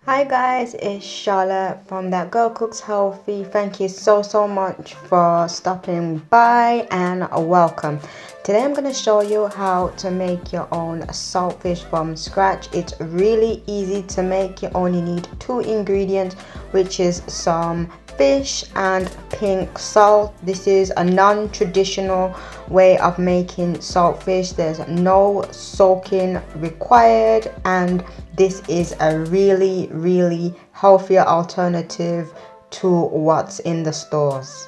Hi guys, it's Charla from That Girl Cooks Healthy. Thank you so much for stopping by and welcome. Today I'm going to show you how to make your own saltfish from scratch. It's really easy to make. You only need two ingredients, which is some fish and pink salt. This is a non-traditional way of making saltfish. There's no soaking required, and this is a really healthier alternative to what's in the stores.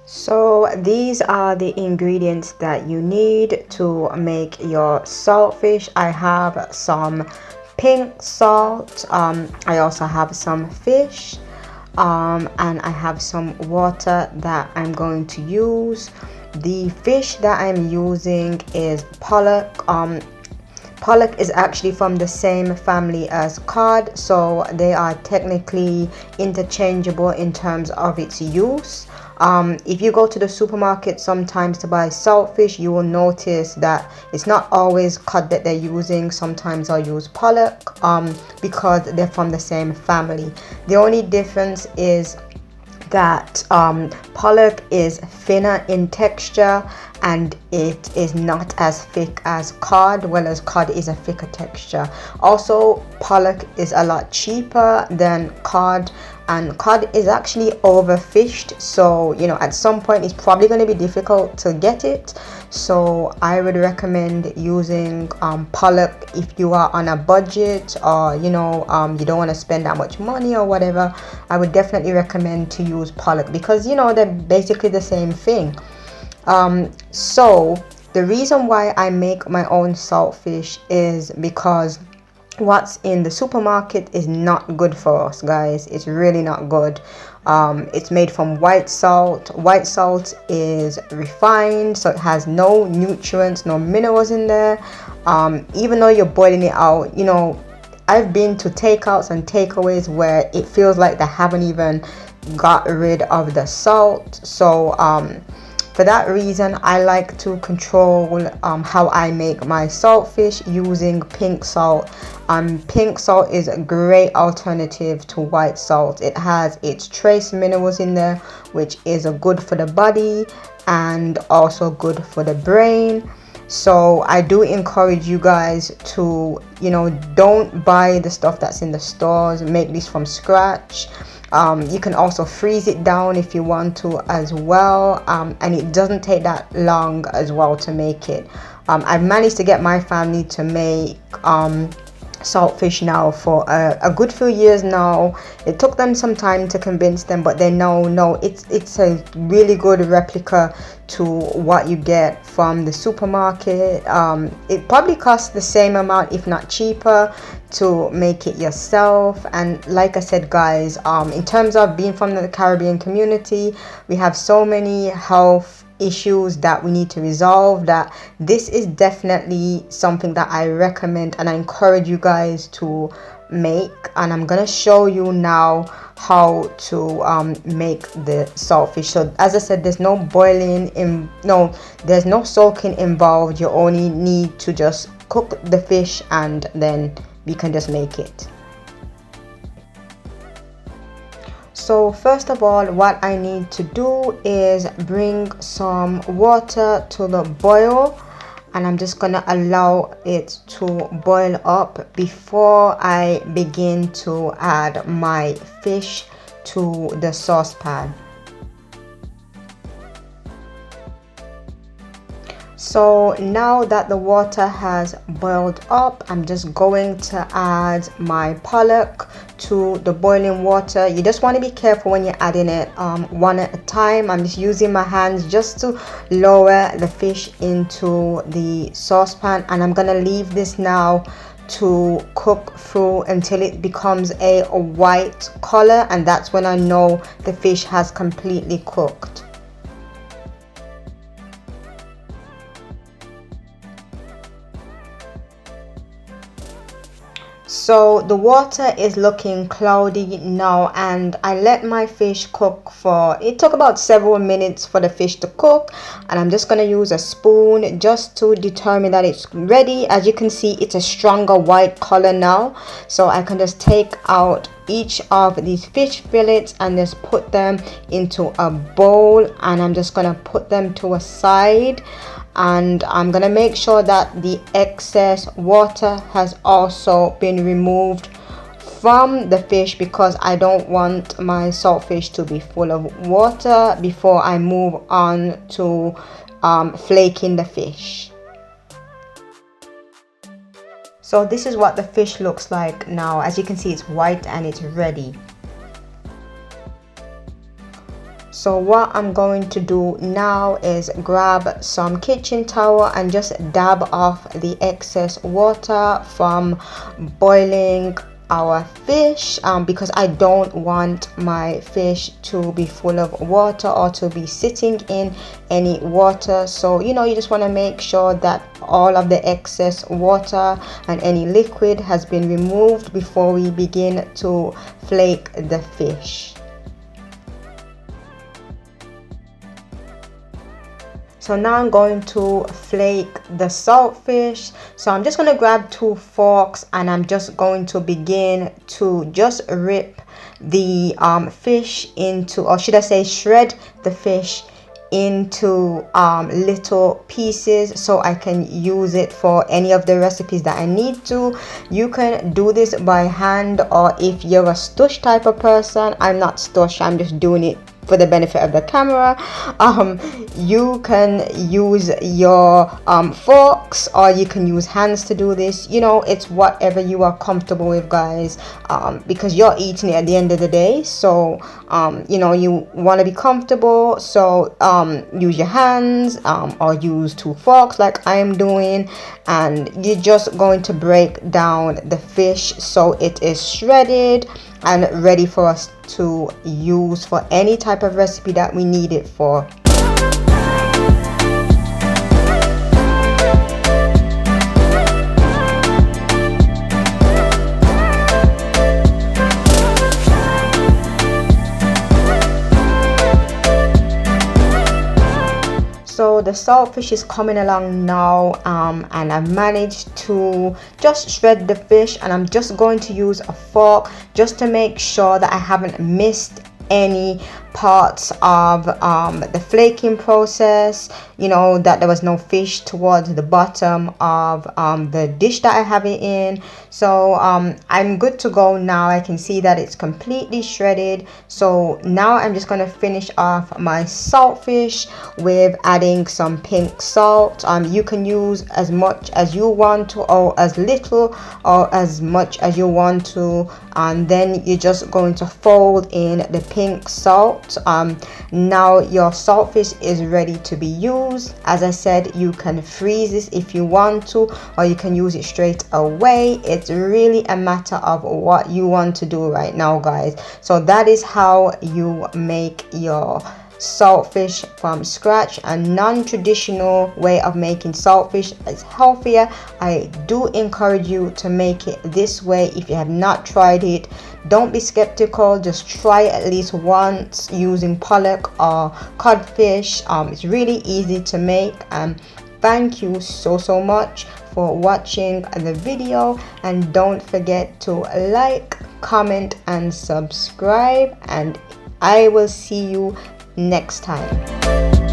So these are the ingredients that you need to make your saltfish. I have some pink salt, I also have some fish, and I have some water that I'm going to use. The fish that I'm using is pollock. Pollock is actually from the same family as cod, so they are technically interchangeable in terms of its use. If you go to the supermarket sometimes to buy saltfish, you will notice that it's not always cod that they're using. Sometimes I'll use pollock because they're from the same family. The only difference is that pollock is thinner in texture and it is not as thick as cod, whereas cod is a thicker texture. Also, pollock is a lot cheaper than cod, and cod is actually overfished, so at some point it's probably going to be difficult to get it. So I would recommend using pollock if you are on a budget, or you don't want to spend that much money or whatever. I would definitely recommend to use pollock because they're basically the same thing. So the reason why I make my own saltfish is because what's in the supermarket is not good for us, guys. It's really not good. It's made from white salt. White salt is refined, so it has no nutrients, no minerals in there. Even though you're boiling it out, I've been to takeouts and takeaways where it feels like they haven't even got rid of the salt. So for that reason, I like to control how I make my saltfish using pink salt. Pink salt is a great alternative to white salt. It has its trace minerals in there, which is good for the body and also good for the brain. So I do encourage you guys to, don't buy the stuff that's in the stores. Make this from scratch. You can also freeze it down if you want to as well, and it doesn't take that long as well to make it. I've managed to get my family to make saltfish now for a good few years now. It took them some time to convince them, but they know it's a really good replica to what you get from the supermarket. It probably costs the same amount, if not cheaper, to make it yourself. And like I said, guys, in terms of being from the Caribbean community, we have so many health issues that we need to resolve, that this is definitely something that I recommend and I encourage you guys to make. And I'm gonna show you now how to make the saltfish. So as I said, there's no there's no soaking involved. You only need to just cook the fish and then we can just make it. So first of all, what I need to do is bring some water to the boil, and I'm just gonna allow it to boil up before I begin to add my fish to the saucepan. So now that the water has boiled up, I'm just going to add my pollock to the boiling water. You just want to be careful when you're adding it one at a time. I'm just using my hands just to lower the fish into the saucepan, and I'm gonna leave this now to cook through until it becomes a white color, and that's when I know the fish has completely cooked. So the water is looking cloudy now, and I let my fish cook for, it took about several minutes for the fish to cook, and I'm just going to use a spoon just to determine that it's ready. As you can see, it's a stronger white color now, so I can just take out each of these fish fillets and just put them into a bowl, and I'm just going to put them to a side. And I'm gonna make sure that the excess water has also been removed from the fish, because I don't want my saltfish to be full of water before I move on to flaking the fish. So this is what the fish looks like now. As you can see, it's white and it's ready. So what I'm going to do now is grab some kitchen towel and just dab off the excess water from boiling our fish, because I don't want my fish to be full of water or to be sitting in any water. So you just want to make sure that all of the excess water and any liquid has been removed before we begin to flake the fish. So now I'm going to flake the saltfish. So I'm just going to grab 2 forks and I'm just going to begin to just rip the fish into, or should I say shred the fish into little pieces, so I can use it for any of the recipes that I need to. You can do this by hand, or if you're a stush type of person, I'm not stush, I'm just doing it for the benefit of the camera. You can use your forks, or you can use hands to do this. It's whatever you are comfortable with, guys, because you're eating it at the end of the day. So you want to be comfortable, so use your hands, or use 2 forks like I am doing, and you're just going to break down the fish so it is shredded and ready for us to use for any type of recipe that we need it for. So the saltfish is coming along now, and I've managed to just shred the fish, and I'm just going to use a fork just to make sure that I haven't missed any parts of the flaking process, that there was no fish towards the bottom of the dish that I have it in. So I'm good to go now. I can see that it's completely shredded. So now I'm just going to finish off my saltfish with adding some pink salt. You can use as much as you want to, or as little or as much as you want to, and then you're just going to fold in the pink salt. Now your saltfish is ready to be used. As I said, you can freeze this if you want to, or you can use it straight away. It's really a matter of what you want to do right now, guys. So that is how you make your saltfish from scratch. A non-traditional way of making saltfish is healthier. I do encourage you to make it this way. If you have not tried it, don't be skeptical, just try it at least once using pollock or codfish. It's really easy to make. Thank you so much for watching the video, and don't forget to like, comment and subscribe, and I will see you next time.